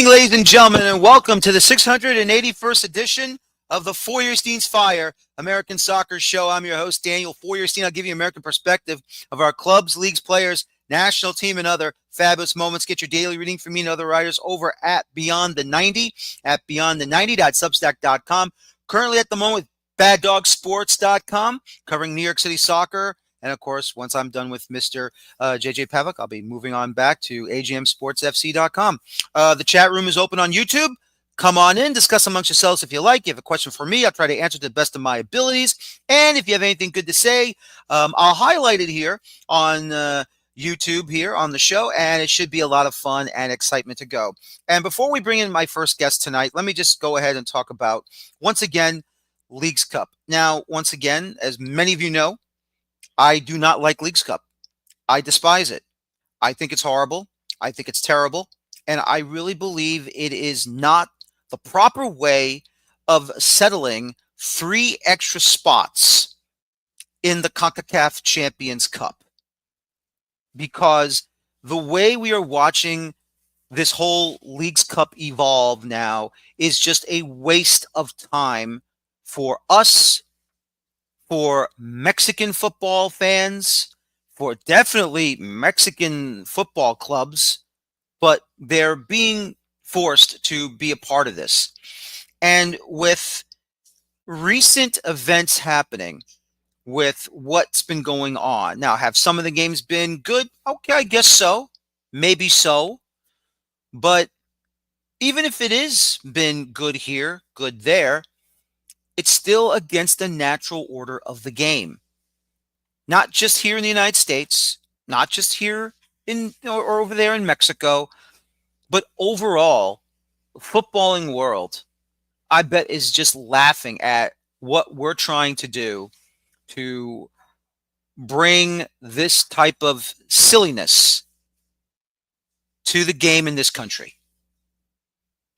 evening, ladies and gentlemen, and welcome to the 681st edition of the Feuerstein's Fire American Soccer Show. I'm your host, Daniel Feuerstein. I'll give you American perspective of our clubs, leagues, players, national team, and other fabulous moments. Get your daily reading from me and other writers over at Beyond the 90, at beyondthe90.substack.com. Currently at the moment, baddogsports.com, covering New York City soccer. And, of course, once I'm done with Mr. JJ Pavlik, I'll be moving on back to agmsportsfc.com. The chat room is open on YouTube. Come on in, discuss amongst yourselves if you like. You have a question for me, I'll try to answer to the best of my abilities. And if you have anything good to say, I'll highlight it here on YouTube here on the show, and it should be a lot of fun and excitement to go. And before we bring in my first guest tonight, let me just go ahead and talk about, once again, Leagues Cup. Now, once again, as many of you know, I do not like Leagues Cup. I despise it. I think it's horrible. I think it's terrible. And I really believe it is not the proper way of settling 3 extra spots in the CONCACAF Champions Cup. Because the way we are watching this whole Leagues Cup evolve now is just a waste of time for us, for Mexican football fans, for definitely Mexican football clubs, but they're being forced to be a part of this. And with recent events happening, with what's been going on, now, have some of the games been good? Okay, I guess so. Maybe so. But even if it is been good here, good there, it's still against the natural order of the game. Not just here in the United States, not just here in or over there in Mexico, but overall, the footballing world, I bet, is just laughing at what we're trying to do to bring this type of silliness to the game in this country.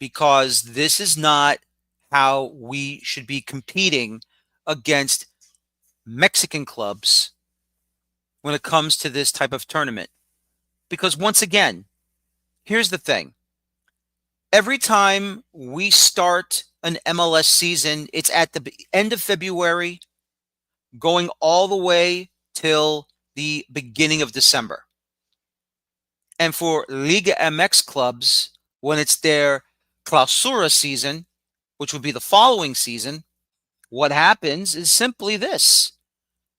Because this is not how we should be competing against Mexican clubs when it comes to this type of tournament. Because once again, here's the thing. Every time we start an MLS season, it's at the end of February, going all the way till the beginning of December. And for Liga MX clubs, when it's their Clausura season, which would be the following season, what happens is simply this.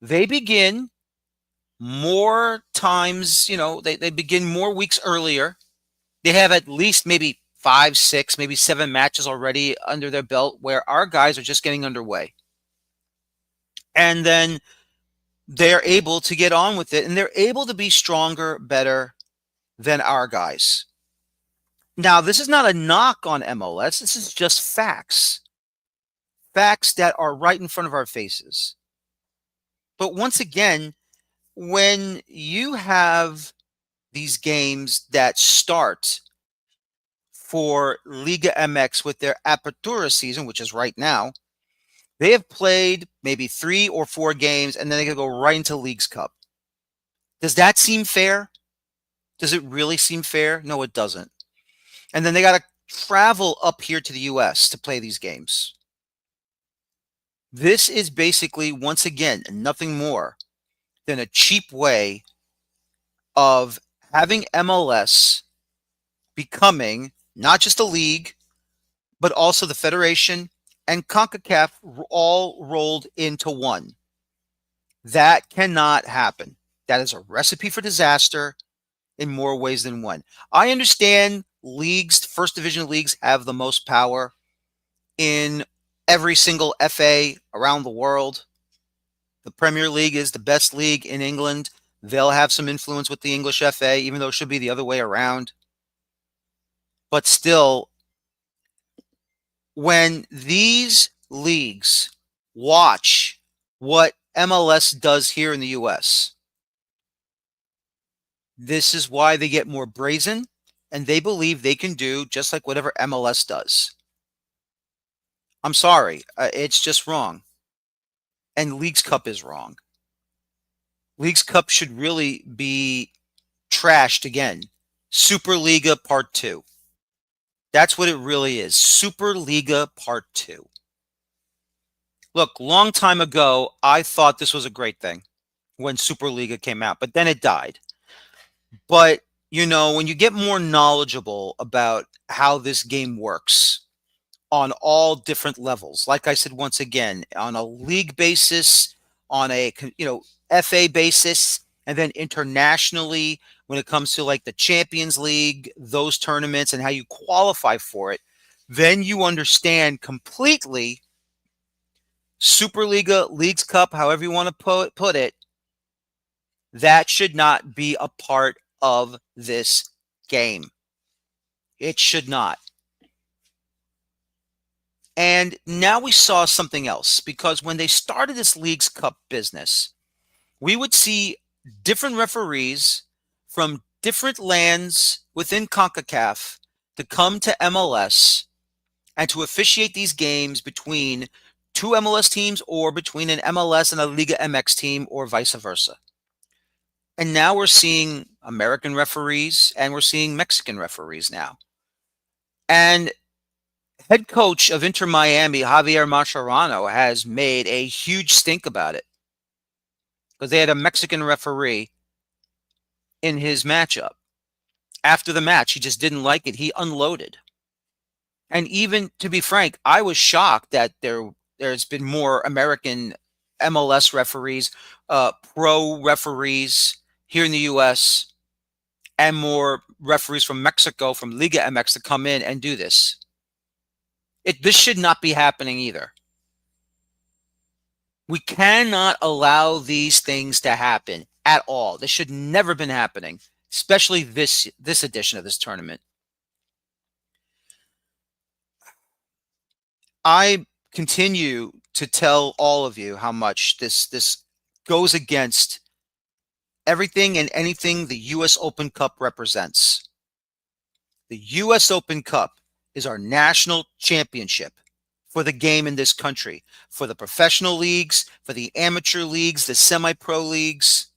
They begin more times, they begin more weeks earlier. They have at least maybe 5, 6, maybe 7 matches already under their belt where our guys are just getting underway. And then they're able to get on with it, and they're able to be stronger, better than our guys. Now, this is not a knock on MLS. This is just facts. Facts that are right in front of our faces. But once again, when you have these games that start for Liga MX with their Apertura season, which is right now, they have played maybe 3 or 4 games, and then they can go right into Leagues Cup. Does that seem fair? Does it really seem fair? No, it doesn't. And then they got to travel up here to the U.S. to play these games. This is basically, once again, nothing more than a cheap way of having MLS becoming not just a league, but also the Federation and CONCACAF all rolled into one. That cannot happen. That is a recipe for disaster in more ways than one. I understand leagues, first division leagues, have the most power in every single FA around the world. The Premier League is the best league in England. They'll have some influence with the English FA, even though it should be the other way around. But still, when these leagues watch what MLS does here in the U.S., this is why they get more brazen, and they believe they can do just like whatever MLS does. I'm sorry, it's just wrong. And Leagues Cup is wrong. Leagues Cup should really be trashed again. Superliga Part 2. That's what it really is. Superliga Part 2. Look, long time ago, I thought this was a great thing when Superliga came out, but then it died. But, when you get more knowledgeable about how this game works on all different levels, like I said, once again, on a league basis, on a, FA basis, and then internationally, when it comes to like the Champions League, those tournaments, and how you qualify for it, then you understand completely Superliga, Leagues Cup, however you want to put it, that should not be a part of this game. It should not. And now we saw something else, because when they started this Leagues Cup business, we would see different referees from different lands within CONCACAF to come to MLS and to officiate these games between two MLS teams or between an MLS and a Liga MX team or vice versa. And now we're seeing American referees and we're seeing Mexican referees now. And head coach of Inter Miami, Javier Mascherano, has made a huge stink about it because they had a Mexican referee in his matchup. After the match, he just didn't like it. He unloaded. And even, to be frank, I was shocked that there's been more American MLS referees, pro referees here in the U.S., and more referees from Mexico, from Liga MX, to come in and do this. This should not be happening either. We cannot allow these things to happen at all. This should never have been happening, especially this edition of this tournament. I continue to tell all of you how much this goes against everything and anything the U.S. Open Cup represents. The U.S. Open Cup is our national championship for the game in this country, for the professional leagues, for the amateur leagues, the semi-pro leagues,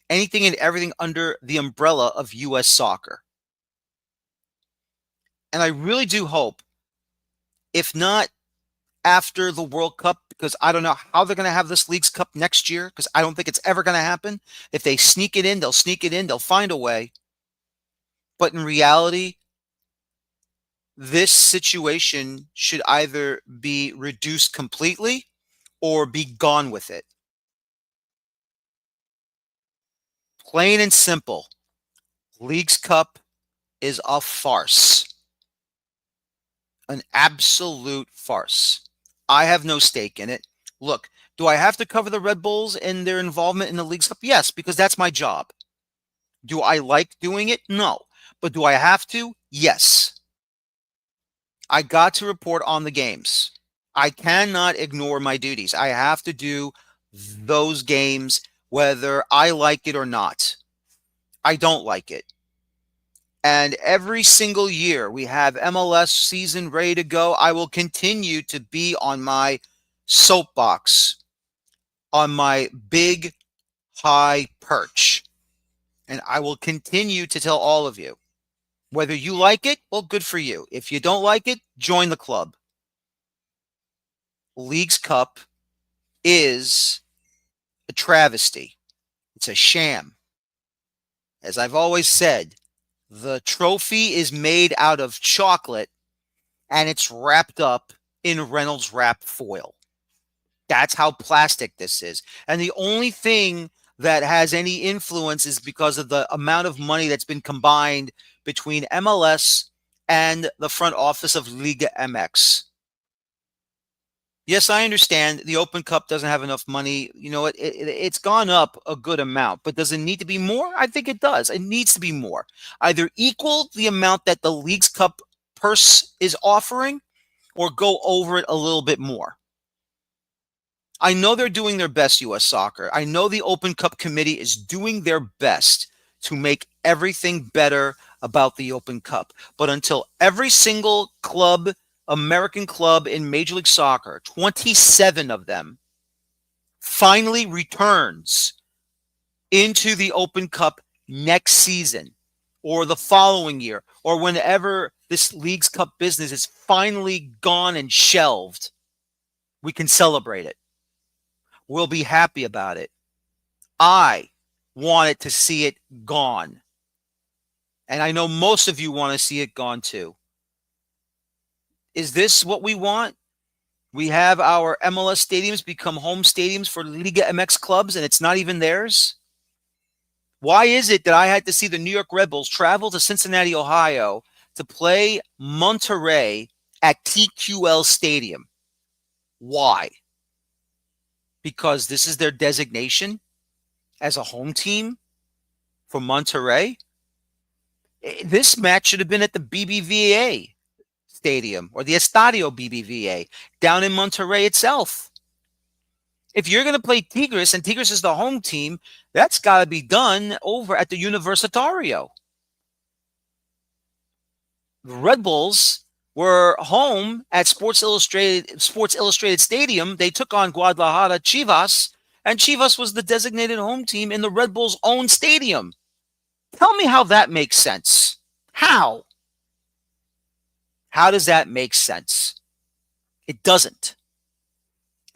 anything and everything under the umbrella of U.S. soccer. And I really do hope, if not after the World Cup, because I don't know how they're going to have this Leagues Cup next year, because I don't think it's ever going to happen. If they sneak it in, they'll sneak it in. They'll find a way. But in reality, this situation should either be reduced completely or be gone with it. Plain and simple. Leagues Cup is a farce. An absolute farce. I have no stake in it. Look, do I have to cover the Red Bulls and their involvement in the Leagues Cup? Yes, because that's my job. Do I like doing it? No. But do I have to? Yes. I got to report on the games. I cannot ignore my duties. I have to do those games whether I like it or not. I don't like it. And every single year we have MLS season ready to go. I will continue to be on my soapbox, on my big high perch. And I will continue to tell all of you, whether you like it, well, good for you. If you don't like it, join the club. Leagues Cup is a travesty. It's a sham. As I've always said, the trophy is made out of chocolate and it's wrapped up in Reynolds wrap foil. That's how plastic this is. And the only thing that has any influence is because of the amount of money that's been combined between MLS and the front office of Liga MX. Yes, I understand the Open Cup doesn't have enough money. You know, it's gone up a good amount, but does it need to be more? I think it does. It needs to be more. Either equal the amount that the Leagues Cup purse is offering or go over it a little bit more. I know they're doing their best, U.S. Soccer. I know the Open Cup committee is doing their best to make everything better about the Open Cup. But until every single club, American club in Major League Soccer, 27 of them, finally returns into the Open Cup next season or the following year or whenever this Leagues Cup business is finally gone and shelved, we can celebrate it. We'll be happy about it. I wanted to see it gone. And I know most of you want to see it gone too. Is this what we want? We have our MLS stadiums become home stadiums for Liga MX clubs, and it's not even theirs? Why is it that I had to see the New York Red Bulls travel to Cincinnati, Ohio to play Monterrey at TQL Stadium? Why? Because this is their designation as a home team for Monterrey? This match should have been at the BBVA Stadium or the Estadio BBVA down in Monterrey itself. If you're going to play Tigres and Tigres is the home team, that's got to be done over at the Universitario. The Red Bulls were home at Sports Illustrated Stadium. They took on Guadalajara Chivas, and Chivas was the designated home team in the Red Bulls' own stadium. Tell me how that makes sense. How? How does that make sense? It doesn't.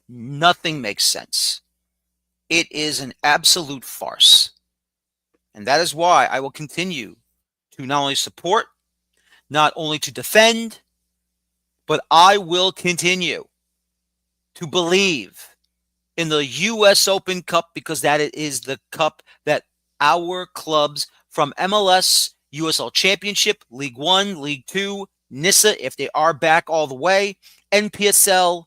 Nothing makes sense. It is an absolute farce. And that is why I will continue to not only support, not only to defend, but I will continue to believe in the U.S. Open Cup, because that is the cup that our clubs from MLS, USL Championship, League One, League Two, NISA, if they are back all the way, NPSL,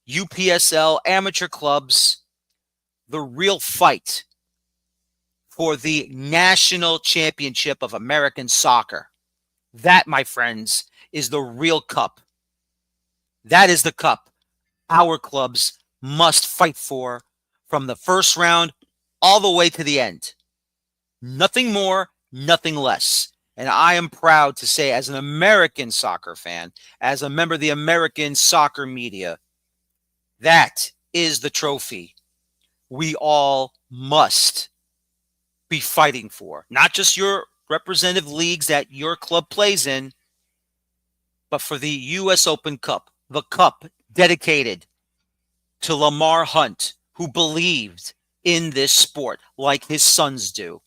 UPSL, amateur clubs, the real fight for the national championship of American soccer. That, my friends, is the real cup. That is the cup our clubs must fight for from the first round all the way to the end. Nothing more, nothing less. And I am proud to say, as an American soccer fan, as a member of the American soccer media, that is the trophy we all must be fighting for. Not just your representative leagues that your club plays in, but for the U.S. Open Cup, the cup dedicated to Lamar Hunt, who believed in this sport like his sons do.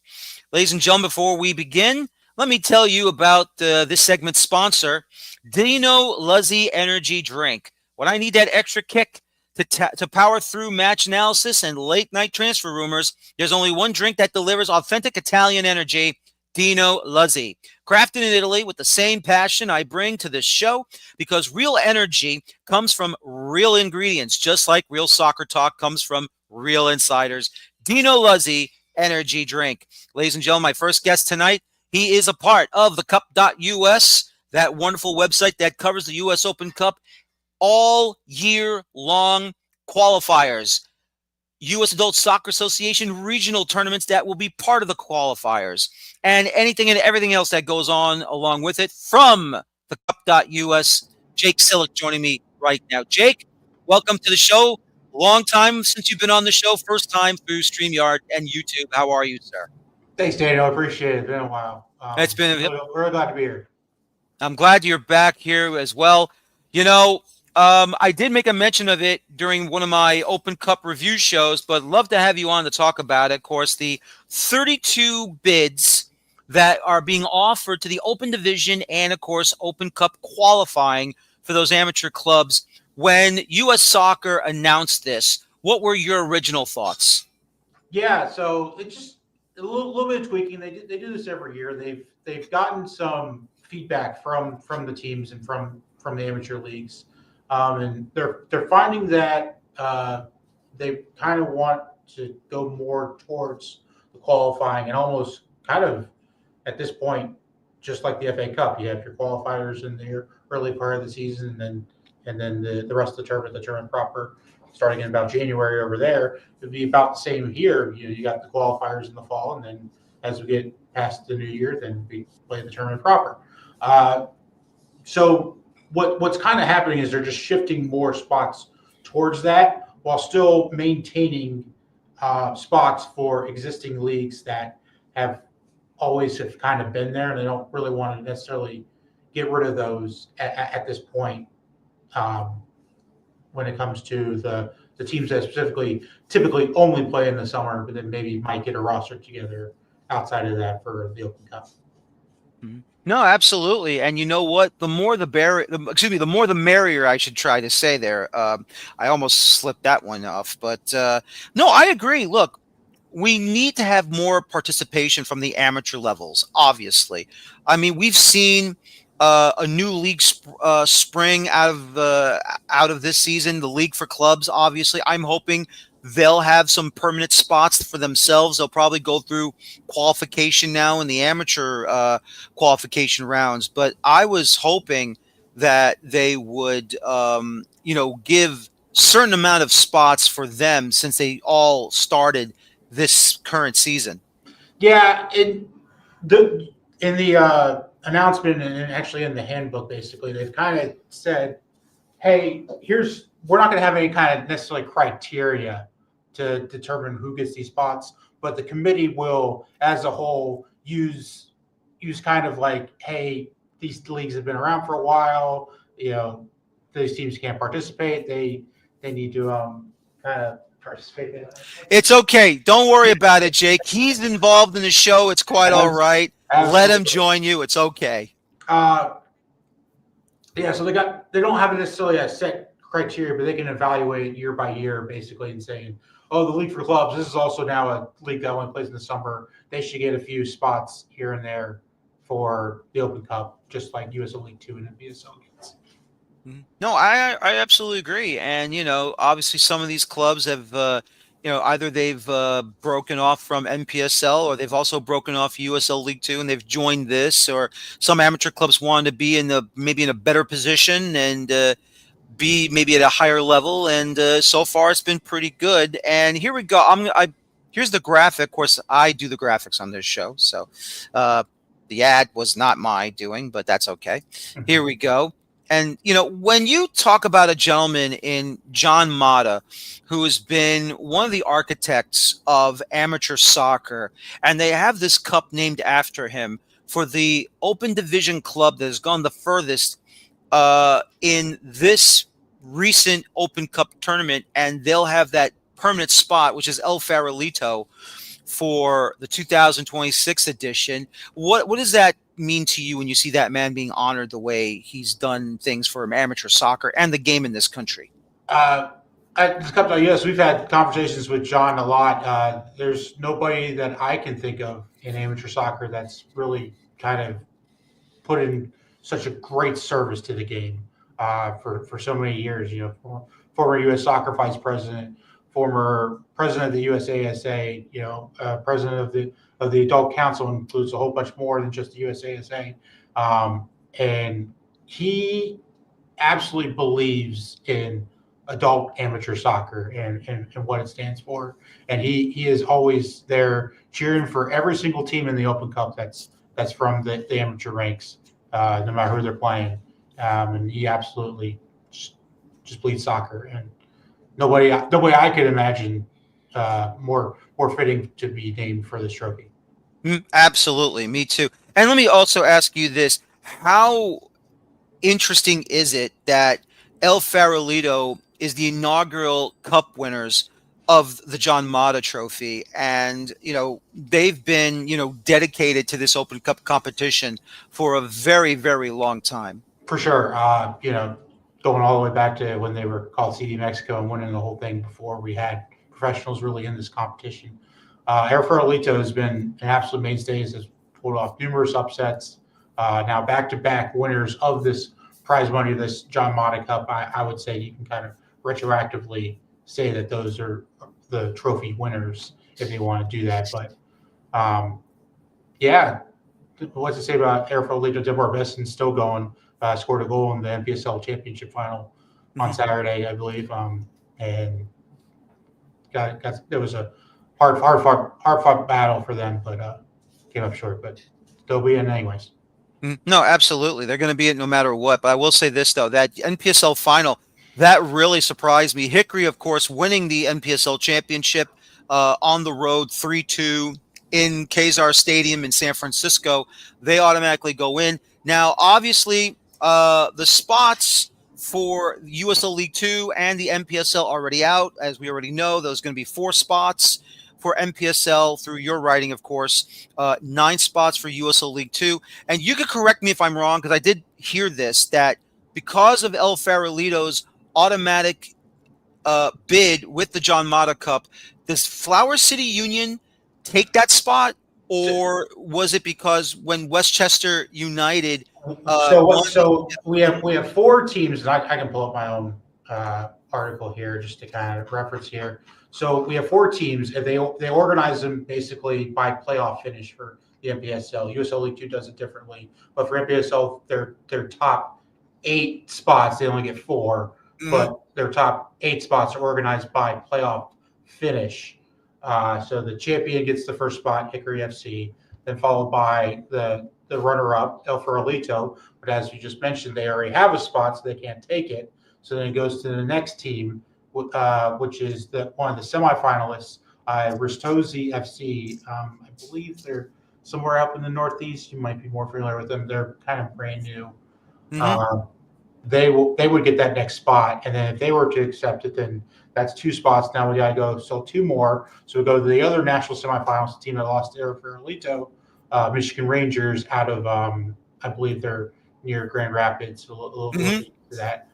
Ladies and gentlemen, before we begin, let me tell you about this segment's sponsor, Dino Luzzi Energy Drink. When I need that extra kick to power through match analysis and late-night transfer rumors, there's only one drink that delivers authentic Italian energy, Dino Luzzi. Crafted in Italy with the same passion I bring to this show, because real energy comes from real ingredients, just like real soccer talk comes from real insiders. Dino Luzzi Energy Drink. Ladies and gentlemen, my first guest tonight, he is a part of the Cup.us, that wonderful website that covers the U.S. Open Cup all year long. Qualifiers, U.S. Adult Soccer Association regional tournaments that will be part of the qualifiers, and anything and everything else that goes on along with it. From the Cup.us, Jake Sillick joining me right now. Jake, welcome to the show. Long time since you've been on the show, first time through StreamYard and YouTube. How are you, sir? Thanks, Daniel. I appreciate it. It's been a while. It's been really glad to be here. I'm glad you're back here as well. You know, I did make a mention of it during one of my Open Cup review shows, but love to have you on to talk about it. Of course, the 32 bids that are being offered to the Open Division and, of course, Open Cup qualifying for those amateur clubs. When U.S. Soccer announced this, what were your original thoughts? Yeah, so it's just a little bit of tweaking. They do this every year. They've gotten some feedback from the teams and from the amateur leagues, and they're finding that they kind of want to go more towards the qualifying, and almost kind of at this point, just like the FA Cup, you have your qualifiers in the early part of the season, and then the rest of the tournament proper, starting in about January over there. It'd be about the same here. You got the qualifiers in the fall, and then as we get past the new year, then we play the tournament proper. So what's kind of happening is they're just shifting more spots towards that, while still maintaining spots for existing leagues that have always kind of been there, and they don't really want to necessarily get rid of those at this point when it comes to the teams that typically only play in the summer, but then maybe might get a roster together outside of that for the Open Cup. No, absolutely. And you know what? The more the more the merrier, I should try to say there. I almost slipped that one off, but no, I agree. Look, we need to have more participation from the amateur levels, obviously. I mean, we've seen a new league spring out of this season, the League for Clubs, obviously. I'm hoping they'll have some permanent spots for themselves. They'll probably go through qualification now in the amateur qualification rounds. But I was hoping that they would, give certain amount of spots for them since they all started this current season. Yeah, in the announcement and actually in the handbook, basically, they've kind of said, hey, we're not going to have any kind of necessarily criteria to determine who gets these spots, but the committee will, as a whole, use kind of like, hey, these leagues have been around for a while, these teams can't participate. They need to kind of participate in it. It's okay. Don't worry about it, Jake. He's involved in the show. It's quite all right. Absolutely. Let him join you. It's okay. So they don't have necessarily a set criteria, but they can evaluate year by year, basically, and saying, oh, the League for Clubs, this is also now a league that only plays in the summer. They should get a few spots here and there for the Open Cup, just like USL League 2 and NPSL gets. No, I absolutely agree. And, obviously some of these clubs have, either they've broken off from NPSL or they've also broken off USL League 2 and they've joined this, or some amateur clubs wanted to be maybe in a better position and be maybe at a higher level. And so far it's been pretty good. And here we go. Here's the graphic. Of course, I do the graphics on this show. So the ad was not my doing, but that's okay. Here we go. And, when you talk about a gentleman in John Mata, who has been one of the architects of amateur soccer, and they have this cup named after him for the open division club that has gone the furthest in this recent Open Cup tournament, and they'll have that permanent spot, which is El Farolito, for the 2026 edition. What does that mean to you when you see that man being honored the way he's done things for amateur soccer and the game in this country? Yes, we've had conversations with John a lot. There's nobody that I can think of in amateur soccer that's really kind of put in such a great service to the game for so many years. Former U.S. Soccer Vice President, former president of the USASA, president of the Adult Council, includes a whole bunch more than just the USASA. And he absolutely believes in adult amateur soccer and what it stands for. And he is always there cheering for every single team in the Open Cup that's from the amateur ranks, no matter who they're playing. And he absolutely just bleeds soccer. And nobody I could imagine more fitting to be named for this trophy. Absolutely, me too. And let me also ask you this: how interesting is it that El Farolito is the inaugural Cup winners of the John Mata Trophy, and they've been dedicated to this Open Cup competition for a very, very long time. For sure, going all the way back to when they were called CD Mexico and winning the whole thing before we had professionals really in this competition. El Farolito has been an absolute mainstay, has pulled off numerous upsets. Now back-to-back winners of this prize money, this John Mata Cup. I would say you can kind of retroactively say that those are the trophy winners if they want to do that. But what's to say about El Farolito? Deborah Besson still going. Scored a goal in the NPSL Championship final on Saturday, I believe, and there was a hard fought battle for them, but came up short. But they'll be in anyways. No, absolutely, they're going to be it no matter what. But I will say this though: that NPSL final that really surprised me. Hickory, of course, winning the NPSL Championship on the road 3-2 in Kezar Stadium in San Francisco. They automatically go in. Now, obviously, the spots for USL League Two and the MPSL already out, as we already know. There's going to be 4 spots for MPSL through your writing, of course. 9 spots for USL League Two, and you can correct me if I'm wrong because I did hear this that because of El Farolito's automatic bid with the John Mata Cup, does Flower City Union take that spot, or was it because when Westchester United won? So we have 4 teams, and I can pull up my own article here just to kind of reference here. So we have 4 teams, and they organize them basically by playoff finish for the MPSL. USL League Two does it differently, but for MPSL, their top 8 spots, they only get 4, but their top 8 spots are organized by playoff finish. So the champion gets the first spot, Hickory FC, then followed by the runner-up, El Farolito. But as you just mentioned, they already have a spot, so they can't take it. So then it goes to the next team, which is one of the semifinalists, Ristosi FC. I believe they're somewhere up in the Northeast. You might be more familiar with them. They're kind of brand new. They would get that next spot, and then if they were to accept it, then that's 2 spots. Now we got to go, so 2 more. So we go to the other national semifinals, the team that lost to El Farolito, Michigan Rangers, out of I believe they're near Grand Rapids, a little to that.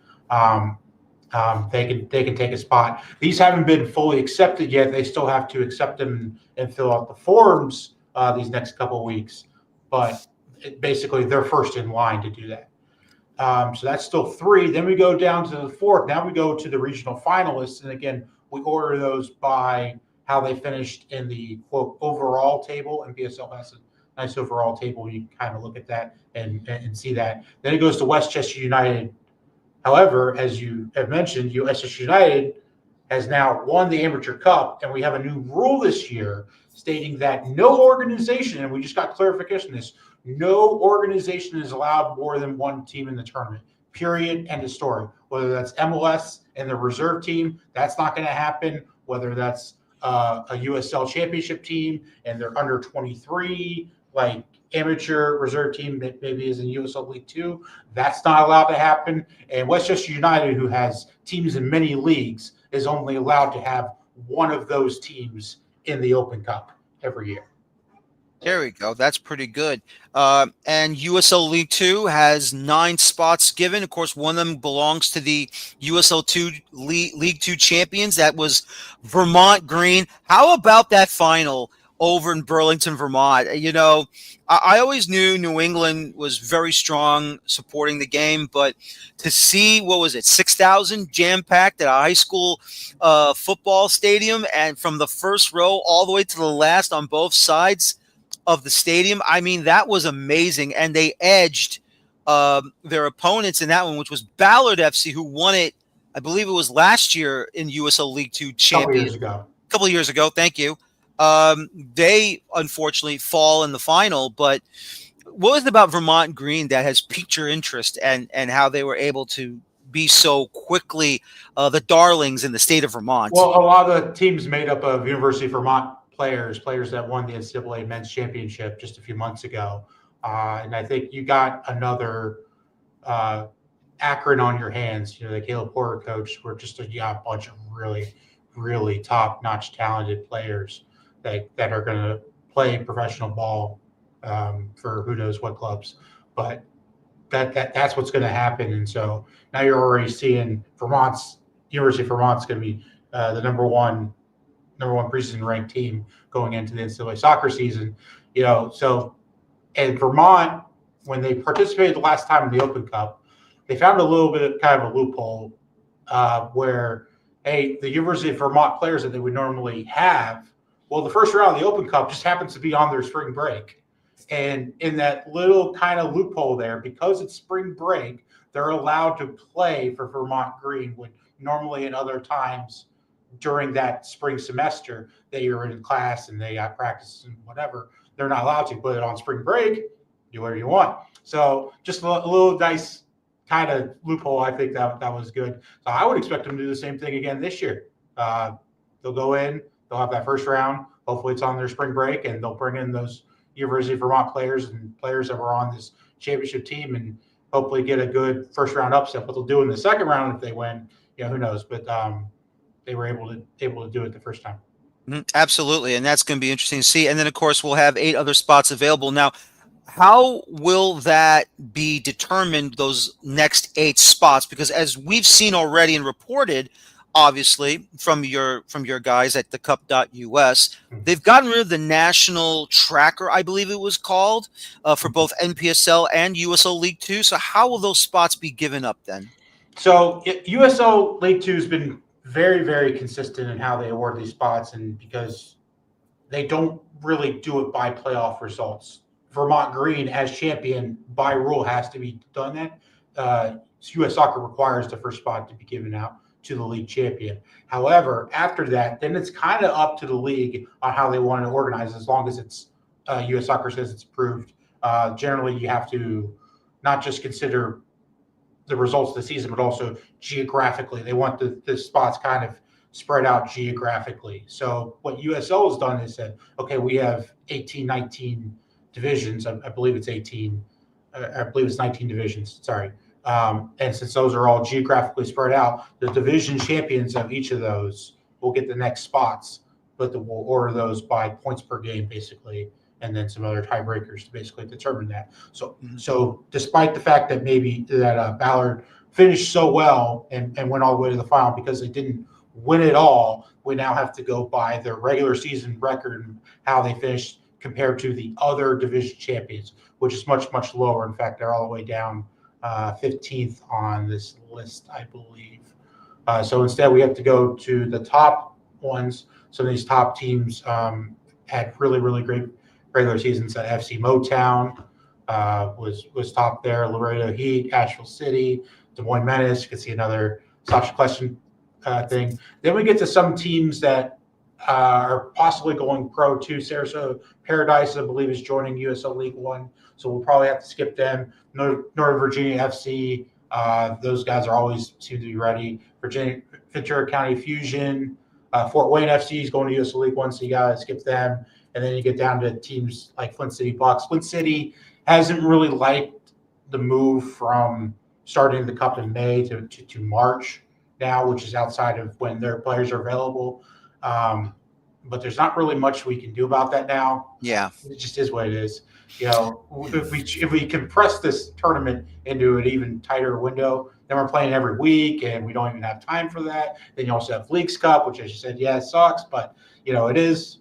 They can take a spot. These haven't been fully accepted yet. They still have to accept them and fill out the forms these next couple of weeks. But basically, they're first in line to do that. So that's still 3. Then we go down to the 4th. Now we go to the regional finalists, and again, we order those by how they finished in the quote overall table. MPSL has a nice overall table. You can kind of look at that and see that. Then it goes to Westchester United. However, as you have mentioned, Westchester United has now won the Amateur Cup, and we have a new rule this year stating that no organization, and we just got clarification on this, no organization is allowed more than 1 team in the tournament. Period. End of story. Whether that's MLS and the reserve team, that's not going to happen. Whether that's a USL Championship team and they're under 23, like amateur reserve team that maybe is in USL League Two, that's not allowed to happen. And Westchester United, who has teams in many leagues, is only allowed to have 1 of those teams in the Open Cup every year. There we go. That's pretty good. And USL League Two has 9 spots given. Of course, one of them belongs to the USL League Two champions. That was Vermont Green. How about that final over in Burlington, Vermont? You know, I always knew New England was very strong supporting the game, but to see, 6,000 jam-packed at a high school football stadium, and from the first row all the way to the last on both sides of the stadium, I mean, that was amazing. And they edged their opponents in that one, which was Ballard FC, who won it, I believe it was last year in USL League Two champion. A couple of years ago, thank you. They unfortunately fall in the final, but what was it about Vermont Green that has piqued your interest, and how they were able to be so quickly the darlings in the state of Vermont? Well, a lot of the teams made up of University of Vermont players that won the NCAA men's championship just a few months ago. And I think you got another Akron on your hands. You know, the Caleb Porter coach were just a bunch of really, really top-notch talented players that are going to play professional ball for who knows what clubs. But that's what's going to happen. And so now you're already seeing University of Vermont's going to be the number one preseason ranked team going into the NCAA soccer season. You know, so and Vermont, when they participated the last time in the Open Cup, they found a little bit of kind of a loophole where, hey, the University of Vermont players that they would normally have, well, the first round of the Open Cup just happens to be on their spring break. And in that little kind of loophole there, because it's spring break, they're allowed to play for Vermont Green, when normally at other times during that spring semester that you're in class and they got practice and whatever, they're not allowed to. But on spring break, do whatever you want. So just a little nice kind of loophole. I think that was good. So I would expect them to do the same thing again this year. They'll go in, they'll have that first round. Hopefully it's on their spring break, and they'll bring in those University of Vermont players and players that were on this championship team and hopefully get a good first round upset. What they'll do in the second round if they win, who knows? But they were able to do it the first time. Absolutely, and that's going to be interesting to see. And then, of course, we'll have 8 other spots available. Now, how will that be determined, those next 8 spots? Because as we've seen already and reported, obviously, from your guys at the cup.us, they've gotten rid of the national tracker, I believe it was called, for both NPSL and USL League Two. So how will those spots be given up then? So USL League Two has been very, very consistent in how they award these spots, and because they don't really do it by playoff results. Vermont Green, as champion, by rule, has to be done that. U.S. Soccer requires the first spot to be given out to the league champion. However, after that, then it's kind of up to the league on how they want to organize, as long as it's U.S. Soccer says it's approved. Generally, you have to not just consider the results of the season, but also geographically. They want the spots kind of spread out geographically. So what USL has done is said, okay, we have 18, 19 divisions. I believe it's 18. I believe it's 19 divisions. Sorry. And since those are all geographically spread out, the division champions of each of those will get the next spots, but we'll order those by points per game, basically, and then some other tiebreakers to basically determine that. So despite the fact that maybe that Ballard finished so well and went all the way to the final, because they didn't win it all, we now have to go by their regular season record and how they finished compared to the other division champions, which is much, much lower. In fact, they're all the way down 15th on this list, I believe. So instead, we have to go to the top ones. Some of these top teams had really, really great regular seasons. FC Motown was top there. Laredo Heat, Asheville City, Des Moines Menace. You can see another Sasha question thing. Then we get to some teams that are possibly going pro too. Sarasota Paradise, I believe, is joining USL League One, so we'll probably have to skip them. Northern Virginia FC, those guys are always seem to be ready. Ventura County Fusion, Fort Wayne FC is going to USL League One, so you gotta skip them. And then you get down to teams like Flint City Bucks. Flint City hasn't really liked the move from starting the Cup in May to March now, which is outside of when their players are available. But there's not really much we can do about that now. Yeah, it just is what it is. If we compress this tournament into an even tighter window, then we're playing every week, and we don't even have time for that. Then you also have Leagues Cup, which, as you said, it sucks, but it is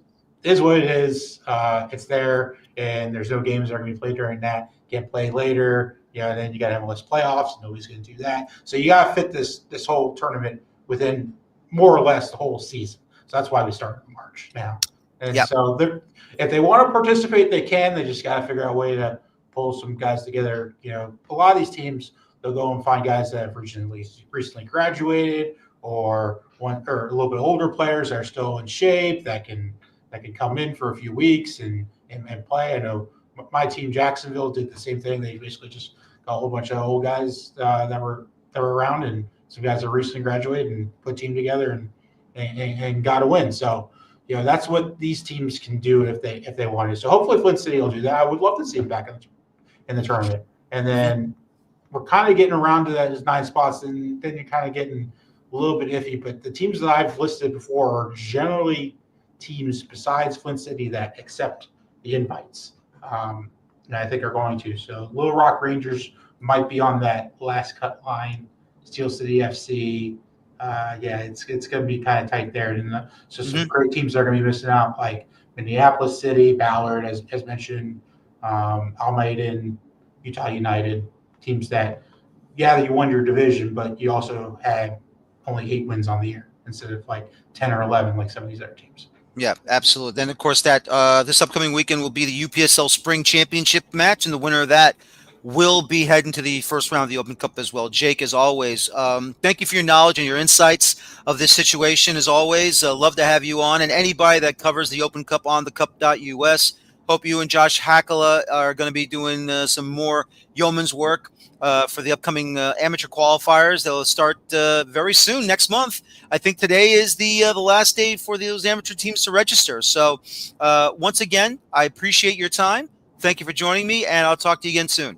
what it is. It's there, and there's no games that are going to be played during that. Can't play later. And then you got MLS playoffs. Nobody's going to do that. So you got to fit this whole tournament within more or less the whole season. So that's why we start in March now. And so if they want to participate, they can. They just got to figure out a way to pull some guys together. A lot of these teams, they'll go and find guys that have recently graduated or a little bit older players that are still in shape that can come in for a few weeks and play. I know my team, Jacksonville, did the same thing. They basically just got a whole bunch of old guys that were around, and some guys that recently graduated and put a team together and got a win. So, that's what these teams can do if they want to. So hopefully Flint City will do that. I would love to see them back in the tournament. And then we're kind of getting around to that 9 spots, and then you're kind of getting a little bit iffy. But the teams that I've listed before are generally teams besides Flint City that accept the invites. And I think are going to. So Little Rock Rangers might be on that last cut line. Steel City FC. It's going to be kind of tight there. And some great teams are going to be missing out, like Minneapolis City, Ballard, as mentioned, Almaden, Utah United, teams that, you won your division, but you also had only 8 wins on the year instead of like 10 or 11 like some of these other teams. Yeah, absolutely. Then, of course, that this upcoming weekend will be the UPSL Spring Championship match, and the winner of that will be heading to the first round of the Open Cup as well. Jake, as always, thank you for your knowledge and your insights of this situation. As always, love to have you on, and anybody that covers the Open Cup on the cup.us. Hope you and Josh Hackala are going to be doing some more yeoman's work for the upcoming amateur qualifiers. They'll start very soon, next month. I think today is the last day for those amateur teams to register. So once again, I appreciate your time. Thank you for joining me, and I'll talk to you again soon.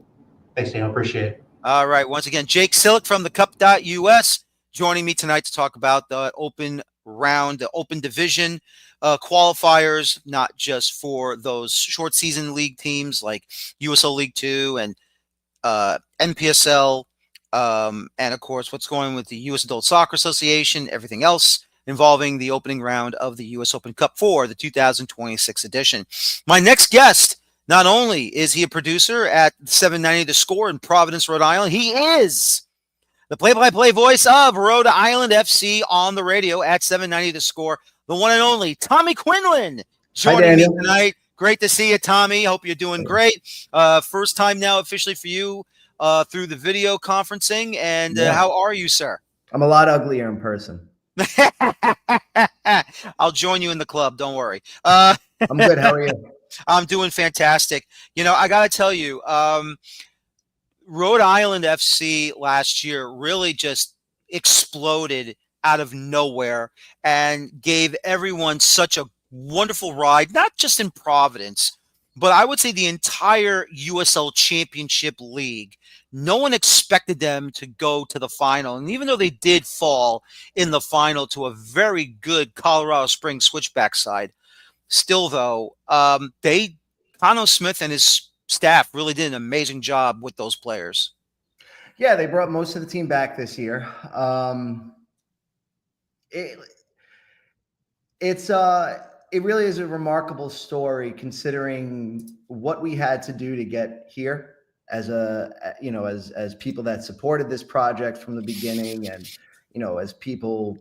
Thanks, Daniel. Appreciate it. All right. Once again, Jake Sillick from the Cup.us joining me tonight to talk about the open round, the open division qualifiers, not just for those short season league teams like USL League 2 and NPSL, and of course, what's going with the U.S. Adult Soccer Association, everything else involving the opening round of the U.S. Open Cup for the 2026 edition. My next guest, not only is he a producer at 790 The Score in Providence, Rhode Island, he is the play-by-play voice of Rhode Island FC on the radio at 790 The Score, the one and only Tommy Quinlan joining me tonight. Great to see you, Tommy. Hope you're doing great. First time now officially for you through the video conferencing. And how are you, sir? I'm a lot uglier in person. I'll join you in the club. Don't worry. I'm good. How are you? I'm doing fantastic. You know, I got to tell you, Rhode Island FC last year really just exploded out of nowhere and gave everyone such a wonderful ride, not just in Providence, but I would say the entire USL Championship League. No one expected them to go to the final. And even though they did fall in the final to a very good Colorado Springs Switchback side, still, though, Connor Smith and his staff really did an amazing job with those players. Yeah, they brought most of the team back this year. It really is a remarkable story considering what we had to do to get here as as people that supported this project from the beginning, and as people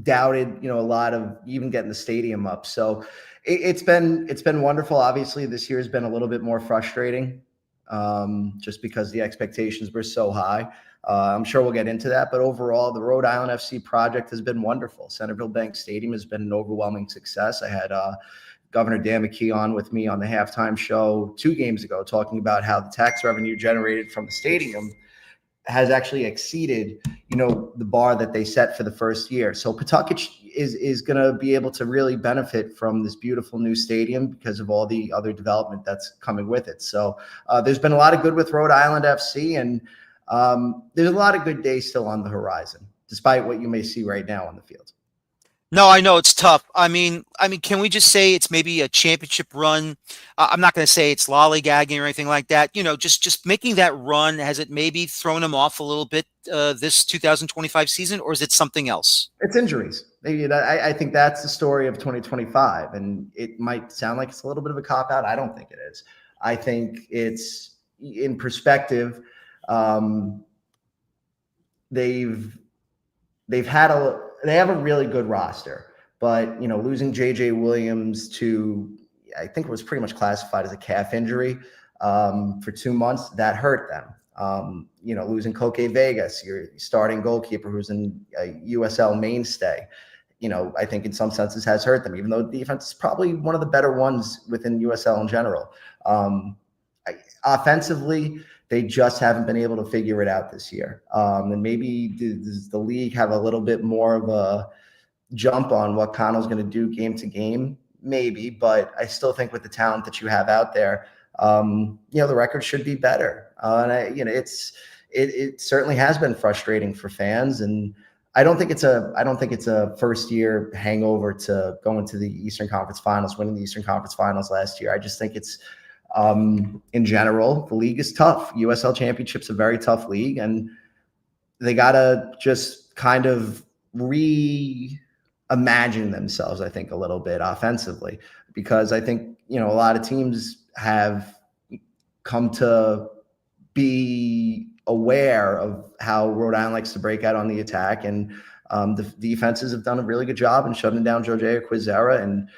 doubted a lot of even getting the stadium up. So it's been wonderful. Obviously this year has been a little bit more frustrating just because the expectations were so high. I'm sure we'll get into that, but overall, the Rhode Island FC project has been wonderful. Centerville Bank Stadium has been an overwhelming success. I had Governor Dan McKee on with me on the halftime show 2 games ago, talking about how the tax revenue generated from the stadium has actually exceeded, the bar that they set for the first year. So Pawtucket is going to be able to really benefit from this beautiful new stadium because of all the other development that's coming with it. So there's been a lot of good with Rhode Island FC, and there's a lot of good days still on the horizon, despite what you may see right now on the field. No, I know it's tough. I mean, can we just say it's maybe a championship run? I'm not going to say it's lollygagging or anything like that. Just making that run, has it maybe thrown him off a little bit this 2025 season, or is it something else? It's injuries. I think that's the story of 2025, and it might sound like it's a little bit of a cop-out. I don't think it is. I think it's in perspective. They have a really good roster, but losing JJ Williams to, I think it was pretty much classified as a calf injury for 2 months, that hurt them. Losing Koke Vegas, your starting goalkeeper who's in a USL mainstay, I think in some senses has hurt them, even though the defense is probably one of the better ones within USL in general. Offensively, they just haven't been able to figure it out this year. And maybe does the league have a little bit more of a jump on what Connell's going to do game to game? Maybe, but I still think with the talent that you have out there, the record should be better. It certainly has been frustrating for fans, and I don't think it's a first year hangover to go into the Eastern Conference Finals, winning the Eastern Conference Finals last year. I just think it's in general, the league is tough. USL Championship's a very tough league, and they got to just kind of reimagine themselves, I think, a little bit offensively, because I think, a lot of teams have come to be aware of how Rhode Island likes to break out on the attack, and the defenses have done a really good job in shutting down Jorge Quizera and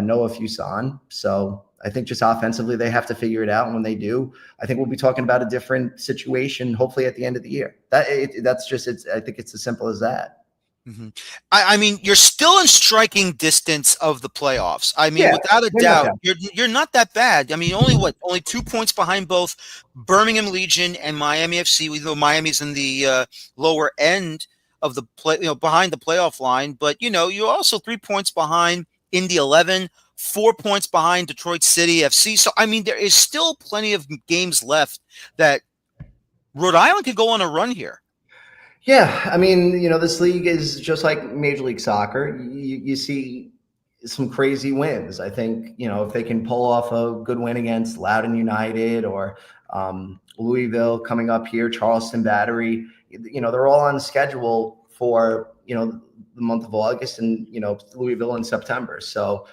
Noah Fuson. So I think just offensively, they have to figure it out. And when they do, I think we'll be talking about a different situation, hopefully at the end of the year. I think it's as simple as that. Mm-hmm. I mean, you're still in striking distance of the playoffs. I mean, without a doubt, you're not that bad. I mean, only 2 points behind both Birmingham Legion and Miami FC, even though Miami's in the lower end of the play, behind the playoff line. But, you're also 3 points behind Indy 11, 4 points behind Detroit City FC. So, I mean, there is still plenty of games left that Rhode Island could go on a run here. Yeah, I mean, this league is just like Major League Soccer. You see some crazy wins. I think, if they can pull off a good win against Loudoun United or Louisville coming up here, Charleston Battery, they're all on schedule for, the month of August and, Louisville in September. So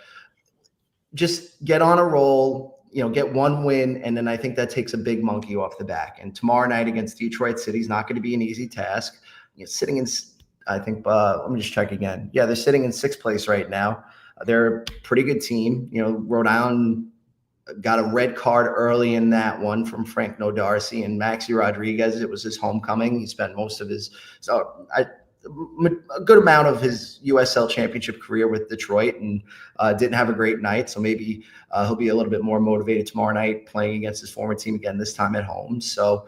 just get on a roll, get one win. And then I think that takes a big monkey off the back. And tomorrow night against Detroit City is not going to be an easy task. Sitting in, I think, let me just check again. Yeah, they're sitting in 6th place right now. They're a pretty good team. Rhode Island got a red card early in that one from Frank Nodarcy and Maxi Rodriguez. It was his homecoming. He spent most of his, a good amount of his USL Championship career with Detroit and didn't have a great night. So maybe he'll be a little bit more motivated tomorrow night playing against his former team again, this time at home. So,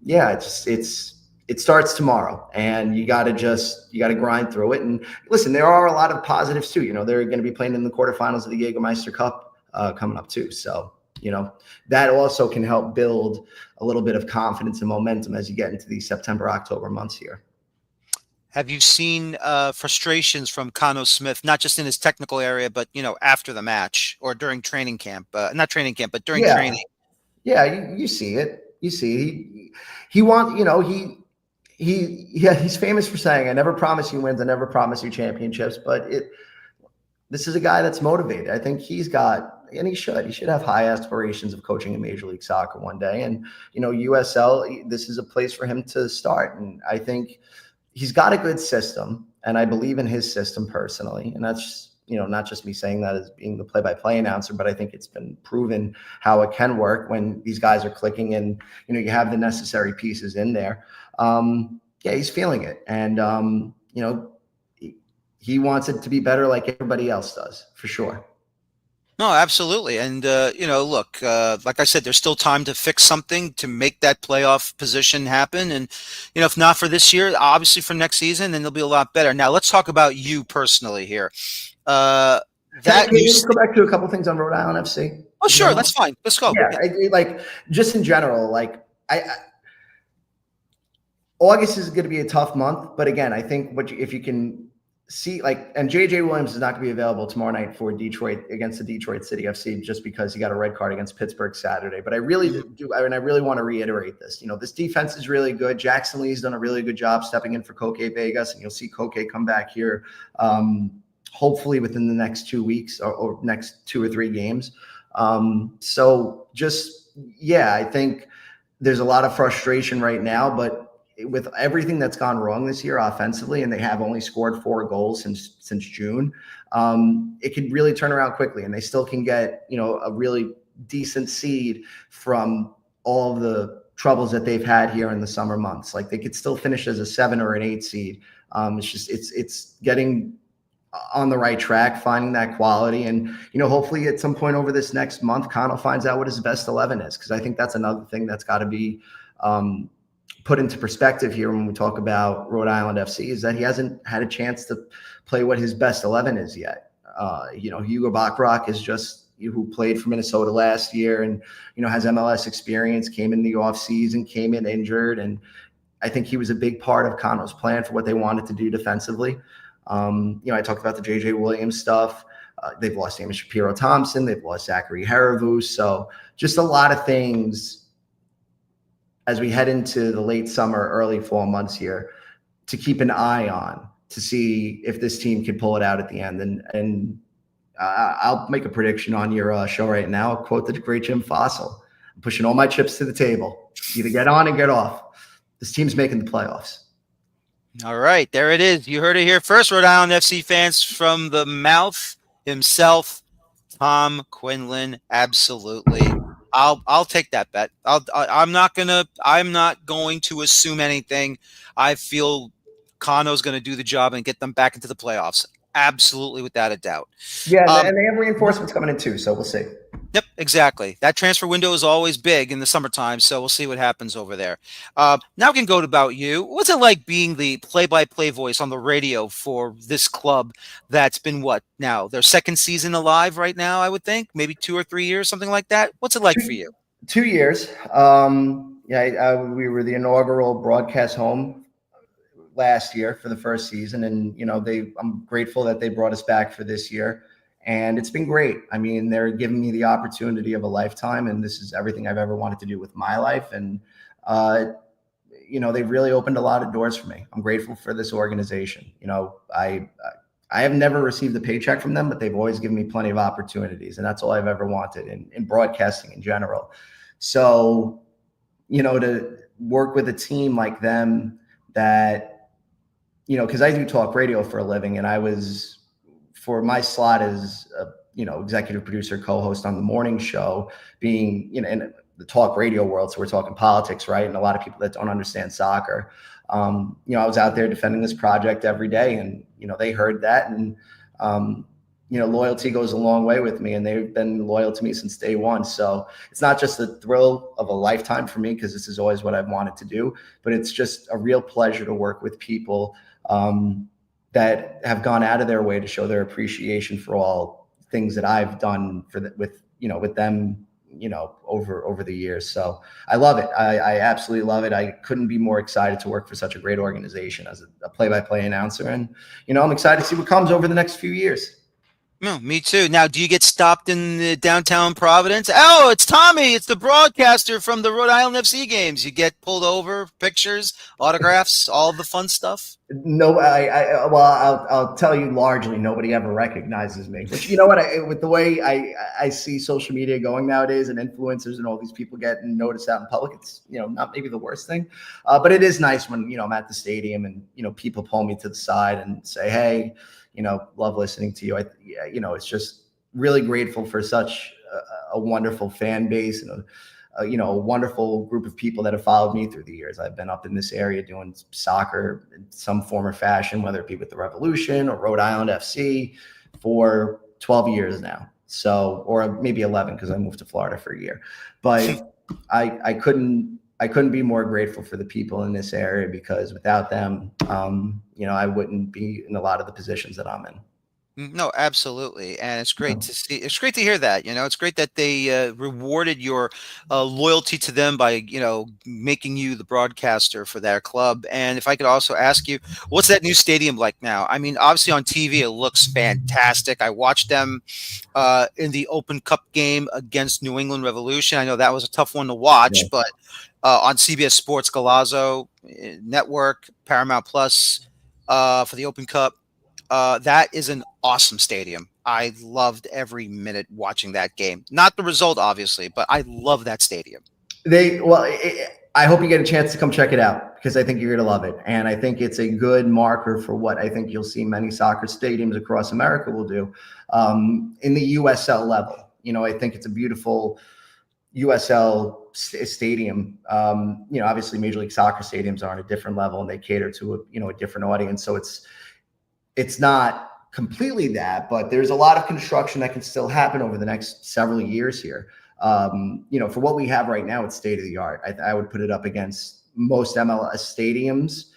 yeah, it starts tomorrow and you got to grind through it. And listen, there are a lot of positives too. They're going to be playing in the quarterfinals of the Jägermeister Cup coming up too. So, that also can help build a little bit of confidence and momentum as you get into these September, October months here. Have you seen frustrations from Cano Smith, not just in his technical area, but, after the match or during training camp, not training camp, but during training? Yeah. You see it. You see, he's famous for saying, "I never promise you wins. I never promise you championships." But this is a guy that's motivated. I think he should have high aspirations of coaching in Major League Soccer one day. And, USL, this is a place for him to start. And I think he's got a good system and I believe in his system personally. And that's, not just me saying that as being the play-by-play announcer, but I think it's been proven how it can work when these guys are clicking and, you have the necessary pieces in there. Yeah, he's feeling it. And, he wants it to be better like everybody else does, for sure. No, absolutely. And, look, like I said, there's still time to fix something to make that playoff position happen. And, if not for this year, obviously for next season, then they'll be a lot better. Now, let's talk about you personally here. Can you go back to a couple things on Rhode Island FC? Oh, sure. That's fine. Let's go. Yeah, just in general, August is going to be a tough month. But again, I think if you can see, and JJ Williams is not going to be available tomorrow night for Detroit against the Detroit City FC just because he got a red card against Pittsburgh Saturday. But I really do. I really want to reiterate this. This defense is really good. Jackson Lee's done a really good job stepping in for Koke Vegas, and you'll see Koke come back here hopefully within the next 2 weeks or next 2 or 3 games. So I think there's a lot of frustration right now, but with everything that's gone wrong this year offensively, and they have only scored 4 goals since June, it could really turn around quickly, and they still can get a really decent seed from all of the troubles that they've had here in the summer months. They could still finish as a 7 or an 8 seed. It's getting on the right track, finding that quality, and hopefully at some point over this next month, Connell finds out what his best 11 is, because I think that's another thing that's got to be put into perspective here when we talk about Rhode Island FC, is that he hasn't had a chance to play what his best 11 is yet. Hugo Bachrach is just who played for Minnesota last year and, has MLS experience, came in the off season, came in injured. And I think he was a big part of Connell's plan for what they wanted to do defensively. I talked about the JJ Williams stuff. They've lost Amos Shapiro-Thompson. They've lost Zachary Haravu. So just a lot of things as we head into the late summer, early fall months here to keep an eye on to see if this team can pull it out at the end. And I'll make a prediction on your show right now. I'll quote the great Jim Fossil. I'm pushing all my chips to the table. Either get on and get off. This team's making the playoffs. All right, there it is. You heard it here first, Rhode Island FC fans, from the mouth himself, Tom Quinlan. Absolutely. I'll take that bet. I'm not going to assume anything. I feel Cano's going to do the job and get them back into the playoffs. Absolutely, without a doubt. Yeah, and they have reinforcements coming in too, so we'll see. Yep. Exactly. That transfer window is always big in the summertime, so we'll see what happens over there. Now we can go to about you. What's it like being the play-by-play voice on the radio for this club that's been what now? Their second season alive right now, I would think, maybe 2 or 3 years, something like that. What's it like for you? 2 years. We were the inaugural broadcast home last year for the first season, and I'm grateful that they brought us back for this year, and it's been great. I mean, they're giving me the opportunity of a lifetime, and this is everything I've ever wanted to do with my life, and they've really opened a lot of doors for me. I'm grateful for this organization. I have never received a paycheck from them, but they've always given me plenty of opportunities, and that's all I've ever wanted in broadcasting in general. So, to work with a team like them that, because I do talk radio for a living, and I was, for my slot as a, executive producer, co-host on the morning show, being, in the talk radio world. So we're talking politics, right? And a lot of people that don't understand soccer. I was out there defending this project every day, and, they heard that, and, loyalty goes a long way with me, and they've been loyal to me since day one. So it's not just the thrill of a lifetime for me, because this is always what I've wanted to do, but it's just a real pleasure to work with people that have gone out of their way to show their appreciation for all things that I've done with them, over the years. So I love it. I absolutely love it. I couldn't be more excited to work for such a great organization as a play-by-play announcer. And, I'm excited to see what comes over the next few years. No, me too. Now, do you get stopped in the downtown Providence? Oh, it's Tommy. It's the broadcaster from the Rhode Island FC games. You get pulled over, pictures, autographs, all the fun stuff. No, I'll tell you largely, nobody ever recognizes me. Which, you know what, with the way I see social media going nowadays, and influencers and all these people getting noticed out in public, it's, not maybe the worst thing. But it is nice when, I'm at the stadium and, people pull me to the side and say, hey, love listening to you. It's just really grateful for such a wonderful fan base and a wonderful group of people that have followed me through the years. I've been up in this area doing soccer in some form or fashion, whether it be with the Revolution or Rhode Island FC, for 12 years now. So, or maybe 11, because I moved to Florida for a year. But I couldn't be more grateful for the people in this area, because without them, I wouldn't be in a lot of the positions that I'm in. No, absolutely. And it's great to see. It's great to hear that, it's great that they rewarded your loyalty to them by, making you the broadcaster for their club. And if I could also ask you, what's that new stadium like now? I mean, obviously on TV, it looks fantastic. I watched them in the Open Cup game against New England Revolution. I know that was a tough one to watch, but on CBS Sports Galazzo Network, Paramount Plus for the Open Cup. That is an awesome stadium. I loved every minute watching that game. Not the result, obviously, but I love that stadium. I hope you get a chance to come check it out, because I think you're going to love it. And I think it's a good marker for what I think you'll see many soccer stadiums across America will do in the USL level. I think it's a beautiful USL stadium. Obviously Major League Soccer stadiums are on a different level, and they cater to a different audience. So it's not completely that, but there's a lot of construction that can still happen over the next several years here. For what we have right now, it's state of the art. I would put it up against most MLS stadiums.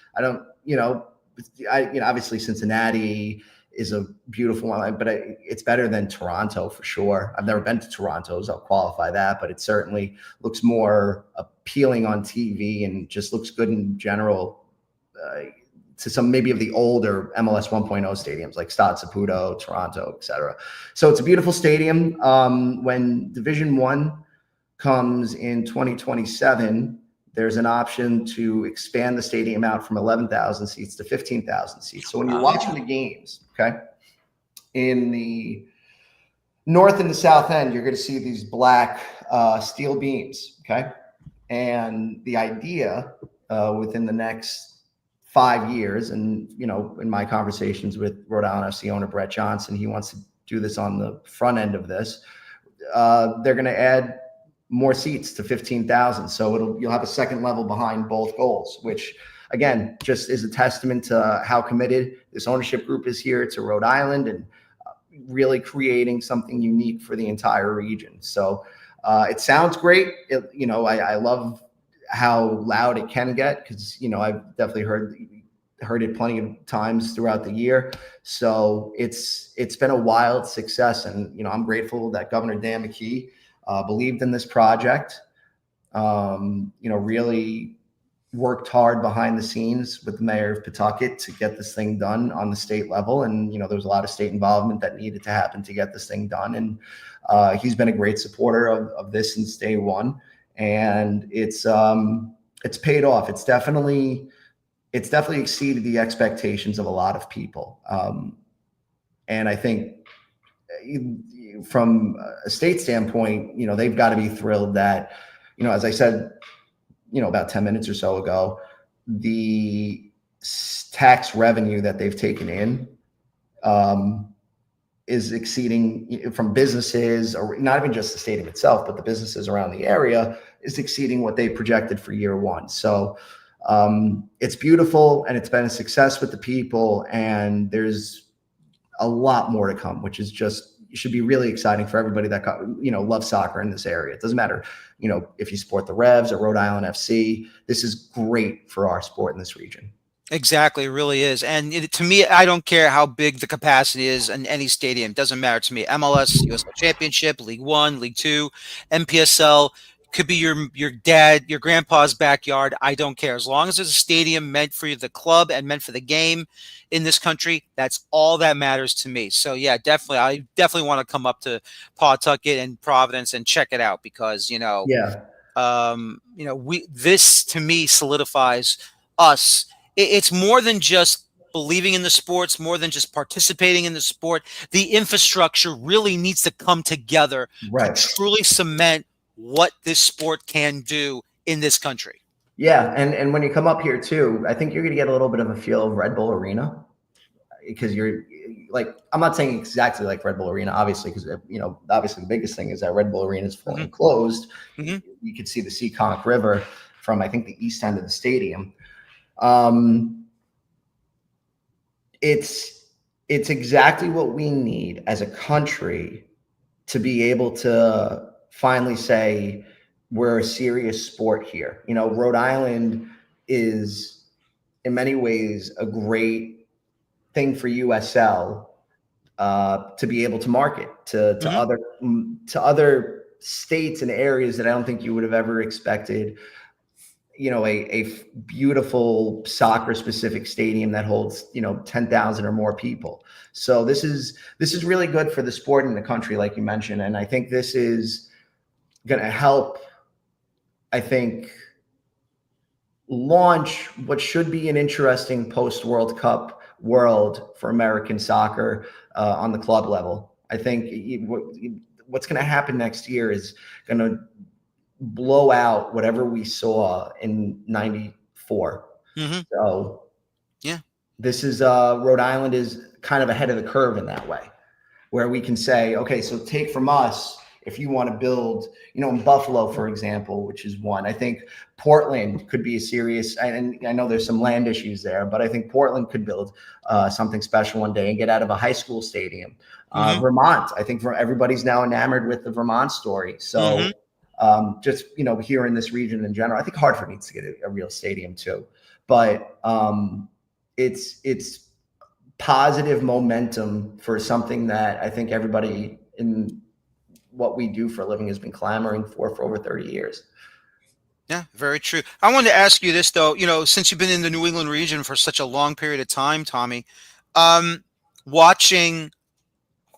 Obviously Cincinnati is a beautiful one, but it's better than Toronto for sure. I've never been to Toronto, so I'll qualify that, but it certainly looks more appealing on TV and just looks good in general to some maybe of the older MLS 1.0 stadiums like Stade Saputo, Toronto, etc. So it's a beautiful stadium. When Division One comes in 2027, there's an option to expand the stadium out from 11,000 seats to 15,000 seats. So when you're watching the games, okay, in the north and the south end, you're going to see these black steel beams, okay? And the idea within the next 5 years, and in my conversations with Rhode Island FC owner Brett Johnson, he wants to do this on the front end of this. They're going to add more seats to 15,000, so you'll have a second level behind both goals, which again just is a testament to how committed this ownership group is here to Rhode Island, and really creating something unique for the entire region. So it sounds great. I love how loud it can get, because I've definitely heard it plenty of times throughout the year. So it's been a wild success, and I'm grateful that Governor Dan McKee believed in this project. Really worked hard behind the scenes with the mayor of Pawtucket to get this thing done on the state level. And, there was a lot of state involvement that needed to happen to get this thing done. And he's been a great supporter of this since day one. And it's paid off. It's definitely exceeded the expectations of a lot of people. And I think from a state standpoint, they've got to be thrilled that, as I said, about 10 minutes or so ago, the tax revenue that they've taken in is exceeding, from businesses, or not even just the stadium itself, but the businesses around the area, is exceeding what they projected for year one. So it's beautiful, and it's been a success with the people, and there's a lot more to come, which is just, should be really exciting for everybody that loves soccer in this area. It doesn't matter, if you support the Revs or Rhode Island FC. This is great for our sport in this region. Exactly, it really is. And to me, I don't care how big the capacity is in any stadium. It doesn't matter to me. MLS, USL Championship, League One, League Two, MPSL, could be your dad, your grandpa's backyard. I don't care. As long as there's a stadium meant for the club and meant for the game in this country, that's all that matters to me. So yeah, definitely. I definitely want to come up to Pawtucket and Providence and check it out, because, this to me solidifies us. It's more than just believing in the sports, more than just participating in the sport. The infrastructure really needs to come together to truly cement what this sport can do in this country. Yeah, and when you come up here too, I think you're going to get a little bit of a feel of Red Bull Arena, because you're like, I'm not saying exactly like Red Bull Arena, obviously, because obviously the biggest thing is that Red Bull Arena is fully enclosed. You could see the Seekonk River from, I think, the east end of the stadium. It's exactly what we need as a country to be able to finally say we're a serious sport here. Rhode Island is in many ways a great thing for USL to be able to market to other states and areas that I don't think you would have ever expected. A beautiful soccer specific stadium that holds 10,000 or more people. So this is really good for the sport in the country, like you mentioned, and I think this is going to help, I think, launch what should be an interesting post-World Cup world for American soccer on the club level. I think what's going to happen next year is going to blow out whatever we saw in '94. So yeah, this is Rhode Island is kind of ahead of the curve in that way, where we can say, okay, so take from us, if you want to build, in Buffalo, for example, which is one. I think Portland could be a serious, and I know there's some land issues there, but I think Portland could build something special one day and get out of a high school stadium. Vermont, I think everybody's now enamored with the Vermont story. So just, here in this region in general, I think Hartford needs to get a real stadium too. But it's positive momentum for something that I think everybody in what we do for a living has been clamoring for over 30 years. Yeah, very true. I wanted to ask you this, though, since you've been in the New England region for such a long period of time, Tommy, watching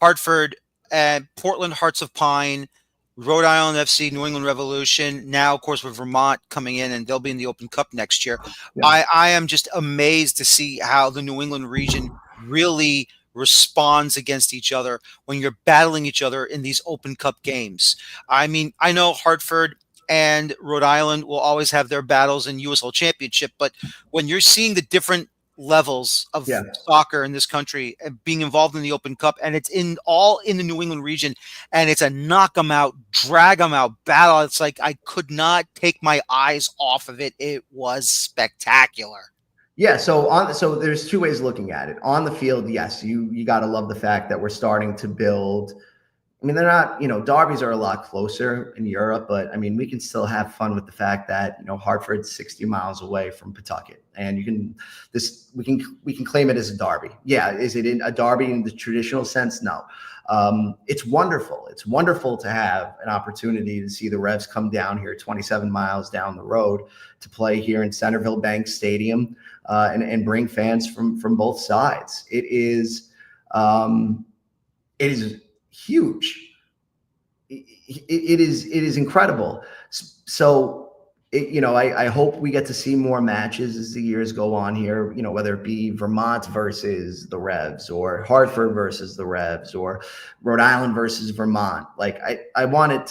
Hartford and Portland Hearts of Pine, Rhode Island FC, New England Revolution, now, of course, with Vermont coming in, and they'll be in the Open Cup next year. Yeah. I am just amazed to see how the New England region really responds against each other when you're battling each other in these Open Cup games. I mean, I know Hartford and Rhode Island will always have their battles in USL Championship, but when you're seeing the different levels of soccer in this country and being involved in the Open Cup, and it's all in the New England region, and it's a knock 'em out, drag 'em out battle. It's like I could not take my eyes off of it. It was spectacular. Yeah, so there's two ways of looking at it. On the field, yes, you got to love the fact that we're starting to build. I mean, they're not, derbies are a lot closer in Europe, but I mean, we can still have fun with the fact that, Hartford's 60 miles away from Pawtucket, and we can claim it as a derby. Yeah, is it a derby in the traditional sense? No. It's wonderful. It's wonderful to have an opportunity to see the Revs come down here 27 miles down the road to play here in Centerville Bank Stadium, and bring fans from both sides. It is huge. It is incredible. So, I hope we get to see more matches as the years go on here, whether it be Vermont versus the Revs or Hartford versus the Revs or Rhode Island versus Vermont. Like I want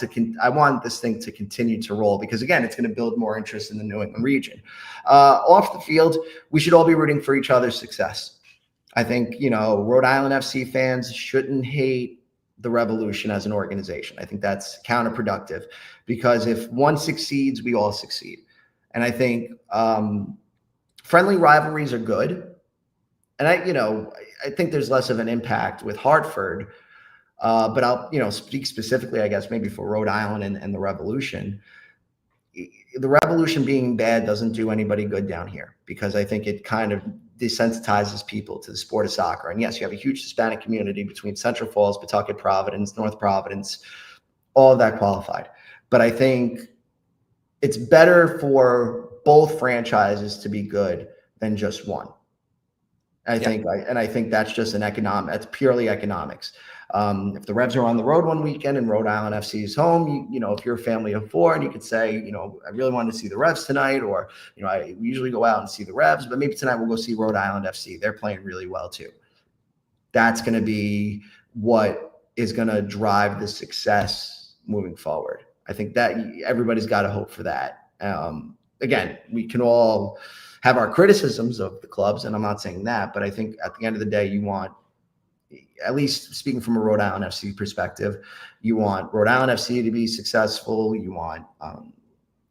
this thing to continue to roll because, again, it's going to build more interest in the New England region. Off the field, we should all be rooting for each other's success. I think, Rhode Island FC fans shouldn't hate the Revolution as an organization. I think that's counterproductive because if one succeeds, we all succeed. And I think friendly rivalries are good. And I think there's less of an impact with Hartford, but I'll, speak specifically, I guess, maybe for Rhode Island and the Revolution. The Revolution being bad doesn't do anybody good down here because I think it kind of desensitizes people to the sport of soccer. And yes, you have a huge Hispanic community between Central Falls, Pawtucket, Providence, North Providence, all of that qualified. But I think it's better for both franchises to be good than just one. I think that's just that's purely economics. If the Revs are on the road one weekend and Rhode Island FC is home, if you're a family of four and you could say, I really wanted to see the Revs tonight, or, we usually go out and see the Revs, but maybe tonight we'll go see Rhode Island FC. They're playing really well too. That's going to be what is going to drive the success moving forward. I think that everybody's got to hope for that. Again, we can all have our criticisms of the clubs, and I'm not saying that, but I think at the end of the day, you want, at least speaking from a Rhode Island FC perspective, you want Rhode Island FC to be successful. You want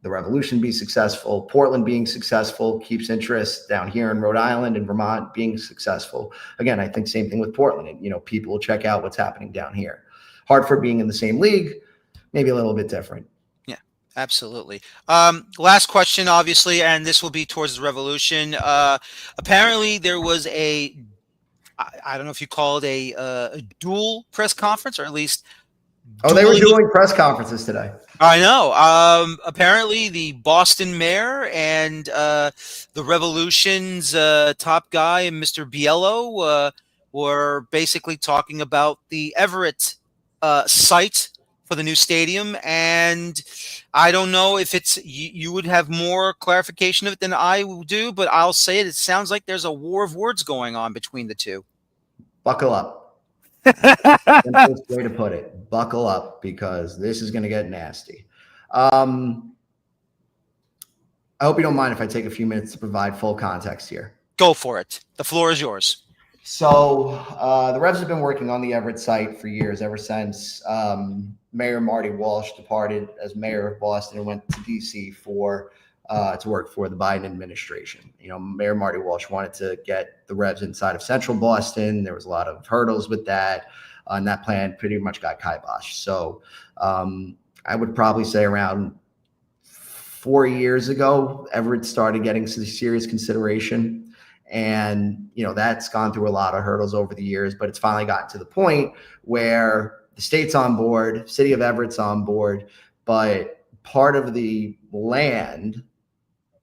the Revolution to be successful. Portland being successful keeps interest down here in Rhode Island and Vermont being successful. Again, I think same thing with Portland. And, people will check out what's happening down here. Hartford being in the same league, maybe a little bit different. Yeah, absolutely. Last question, obviously, and this will be towards the Revolution. Apparently, there was I don't know if you call it a dual press conference, or at least. Oh, they were doing press conferences today. I know. Apparently, the Boston mayor and the Revolution's top guy, Mr. Biello, were basically talking about the Everett site for the new stadium. And I don't know if you would have more clarification of it than I do, but I'll say it. It sounds like there's a war of words going on between the two. Buckle up. Simplest way to put it. Buckle up, because this is going to get nasty. I hope you don't mind if I take a few minutes to provide full context here. Go for it. The floor is yours. So the Revs have been working on the Everett site for years, ever since Mayor Marty Walsh departed as mayor of Boston and went to D.C. to work for the Biden administration. Mayor Marty Walsh wanted to get the Revs inside of central Boston. There was a lot of hurdles with that, and that plan pretty much got kiboshed. So I would probably say around 4 years ago, Everett started getting some serious consideration. And, that's gone through a lot of hurdles over the years, but it's finally gotten to the point where the state's on board, city of Everett's on board, but part of the land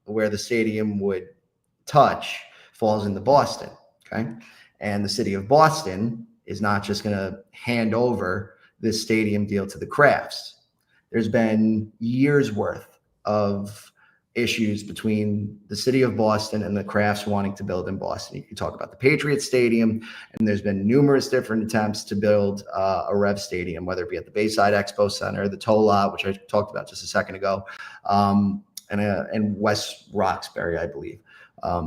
where the stadium would touch falls into Boston. Okay. And the city of Boston is not just going to hand over this stadium deal to the Crafts. There's been years worth of issues between the city of Boston and the Crafts wanting to build in Boston. You can talk about the Patriots Stadium, and there's been numerous different attempts to build a Rev Stadium, whether it be at the Bayside Expo Center, the Toll Lot, which I talked about just a second ago, and West Roxbury, I believe.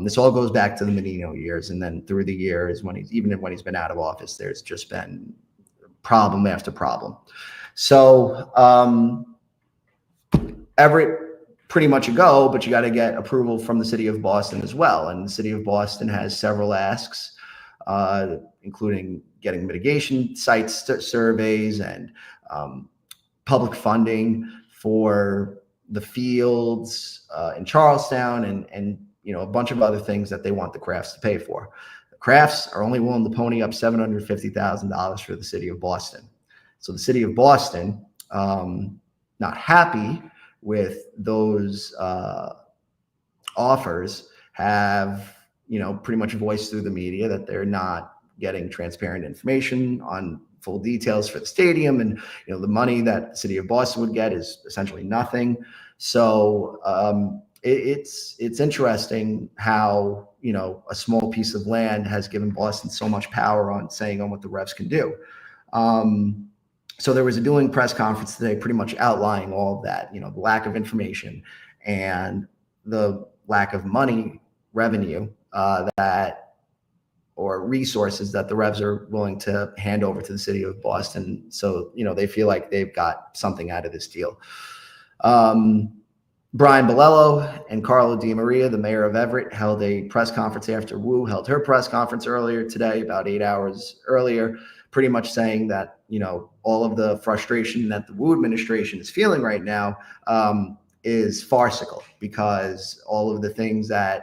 This all goes back to the Menino years, and then through the years, when he's been out of office, there's just been problem after problem. So Everett pretty much a go, but you got to get approval from the city of Boston as well. And the city of Boston has several asks, including getting mitigation sites surveys and public funding for the fields in Charlestown and a bunch of other things that they want the Crafts to pay for. The Crafts are only willing to pony up $750,000 for the city of Boston. So the city of Boston, not happy with those offers, have pretty much voiced through the media that they're not getting transparent information on full details for the stadium, and the money that the city of Boston would get is essentially nothing. So it's interesting how a small piece of land has given Boston so much power on saying on what the refs can do. So there was a dueling press conference today, pretty much outlining all of that, the lack of information and the lack of money revenue or resources that the Revs are willing to hand over to the city of Boston. So, they feel like they've got something out of this deal. Brian Bolello and Carlo Di Maria, the mayor of Everett, held a press conference after Wu held her press conference earlier today, about 8 hours earlier, pretty much saying that, all of the frustration that the Wu administration is feeling right now is farcical, because all of the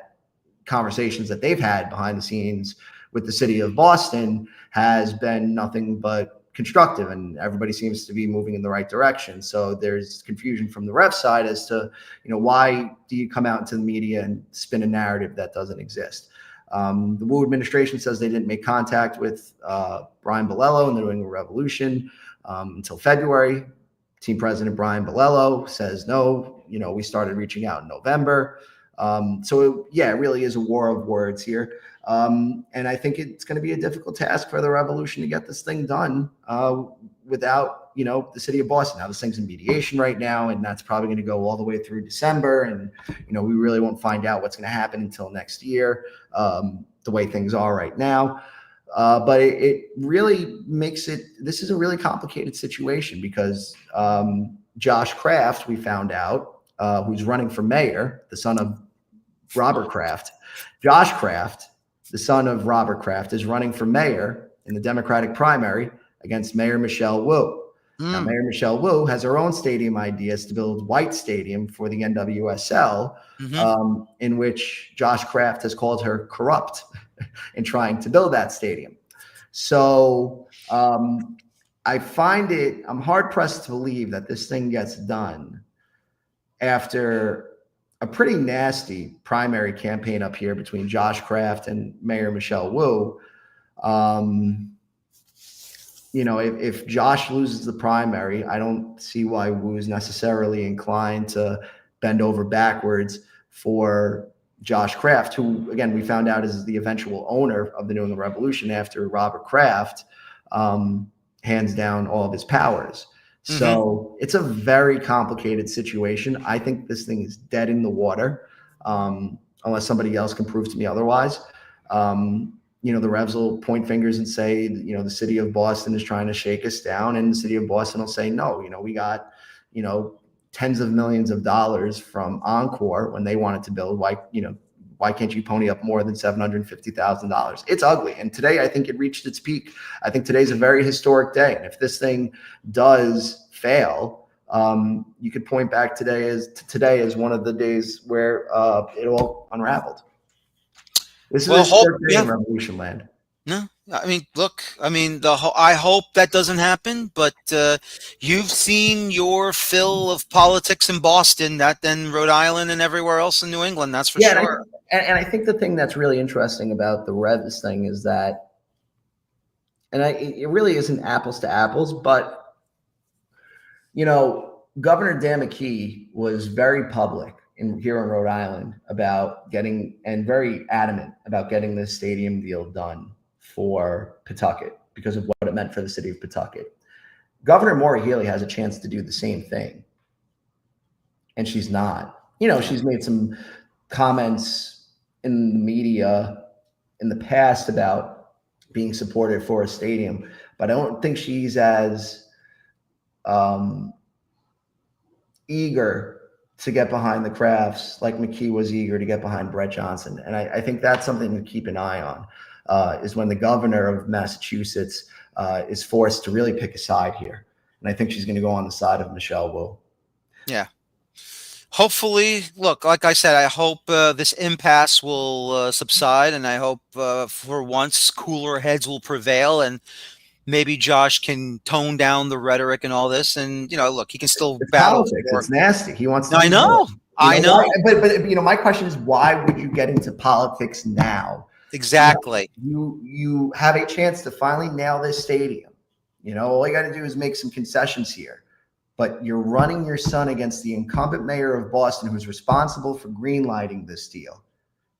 conversations that they've had behind the scenes with the city of Boston has been nothing but constructive, and everybody seems to be moving in the right direction. So there's confusion from the ref side as to, why do you come out into the media and spin a narrative that doesn't exist? The Wu administration says they didn't make contact with Brian Bolello and the New England Revolution until February. Team president Brian Bolello says, no, we started reaching out in November. So it really is a war of words here. And I think it's going to be a difficult task for the Revolution to get this thing done without, the city of Boston. Now, this thing's in mediation right now, and that's probably going to go all the way through December. And, we really won't find out what's going to happen until next year, the way things are right now. But it really makes this is a really complicated situation, because Josh Kraft, we found out, who's running for mayor, the son of Robert Kraft. Josh Kraft, the son of Robert Kraft, is running for mayor in the Democratic primary against Mayor Michelle Wu. Now, Mayor Michelle Wu has her own stadium ideas to build White Stadium for the NWSL, in which Josh Kraft has called her corrupt in trying to build that stadium. So I'm hard pressed to believe that this thing gets done after a pretty nasty primary campaign up here between Josh Kraft and Mayor Michelle Wu. If Josh loses the primary, I don't see why Wu's necessarily inclined to bend over backwards for Josh Kraft, who, again, we found out is the eventual owner of the New England Revolution after Robert Kraft hands down all of his powers. So it's a very complicated situation. I think this thing is dead in the water, unless somebody else can prove to me otherwise. The Revs will point fingers and say, the city of Boston is trying to shake us down, and the city of Boston will say, no, we got, tens of millions of dollars from Encore when they wanted to build. Why can't you pony up more than $750,000? It's ugly. And today, I think it reached its peak. I think today's a very historic day. And if this thing does fail, you could point back today as one of the days where it all unraveled. This is a historic day in Revolution land. No, I hope that doesn't happen, but you've seen your fill of politics in Boston, then Rhode Island and everywhere else in New England, that's for sure. And I think the thing that's really interesting about the Revs thing is that, it really isn't apples to apples, but, Governor Dan McKee was very public here in Rhode Island about very adamant about getting this stadium deal done for Pawtucket because of what it meant for the city of Pawtucket. Governor Maura Healey has a chance to do the same thing, and she's not. She's made some comments in the media in the past about being supported for a stadium, but I don't think she's as eager to get behind the Crafts, like McKee was eager to get behind Brett Johnson. And I think that's something to keep an eye on, is when the governor of Massachusetts is forced to really pick a side here. And I think she's going to go on the side of Michelle Wu. Yeah. Hopefully, look, like I said, I hope this impasse will subside, and I hope for once cooler heads will prevail, and maybe Josh can tone down the rhetoric and all this. And, look, he can still It's battle. politics. It's nasty. He wants to. I know. I know. But my question is, why would you get into politics now? Exactly. You have a chance to finally nail this stadium. All you got to do is make some concessions here. But you're running your son against the incumbent mayor of Boston, who's responsible for greenlighting this deal.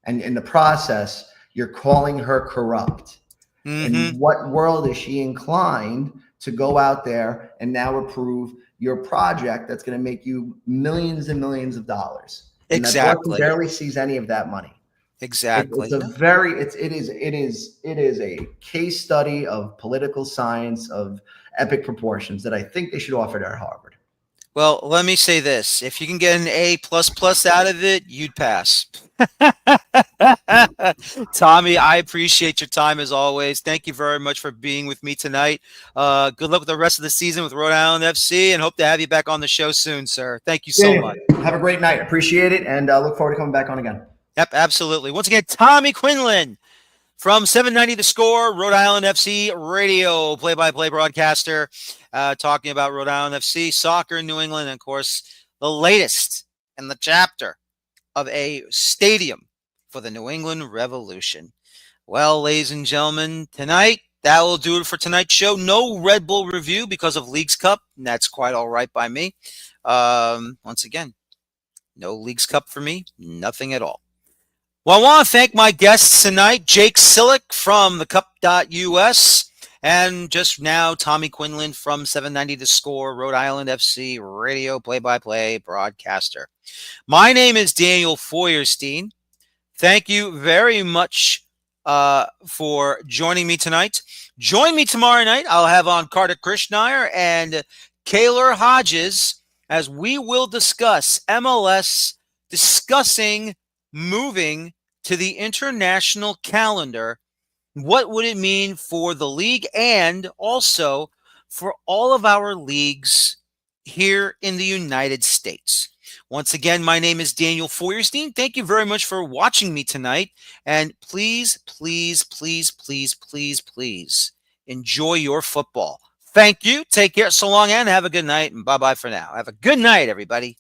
And in the process, you're calling her corrupt. Mm-hmm. In what world is she inclined to go out there and now approve your project that's going to make you millions and millions of dollars? And Exactly. Boston barely sees any of that money. Exactly. It is a case study of political science of epic proportions that I think they should offer at Harvard. Well, let me say this. If you can get an A++ out of it, you'd pass. Tommy, I appreciate your time as always. Thank you very much for being with me tonight. Good luck with the rest of the season with Rhode Island FC, and hope to have you back on the show soon, sir. Thank you so much. Have a great night. Appreciate it, and look forward to coming back on again. Yep, absolutely. Once again, Tommy Quinlan from 790 The Score, Rhode Island FC radio play-by-play broadcaster, talking about Rhode Island FC, soccer in New England, and, of course, the latest in the chapter of a stadium for the New England Revolution. Well, ladies and gentlemen, tonight, that will do it for tonight's show. No Red Bull review because of Leagues Cup, and that's quite all right by me. Once again, no Leagues Cup for me, nothing at all. Well, I want to thank my guests tonight, Jake Sillick from thecup.us, and just now, Tommy Quinlan from 790 The Score, Rhode Island FC radio play-by-play broadcaster. My name is Daniel Feuerstein. Thank you very much for joining me tonight. Join me tomorrow night. I'll have on Carter Krishnaier and Kaylor Hodges as we will discuss MLS discussing moving to the international calendar. What would it mean for the league and also for all of our leagues here in the United States? Once again, my name is Daniel Feuerstein. Thank you very much for watching me tonight. And please, please, please, please, please, please enjoy your football. Thank you. Take care. So long and have a good night. And bye-bye for now. Have a good night, everybody.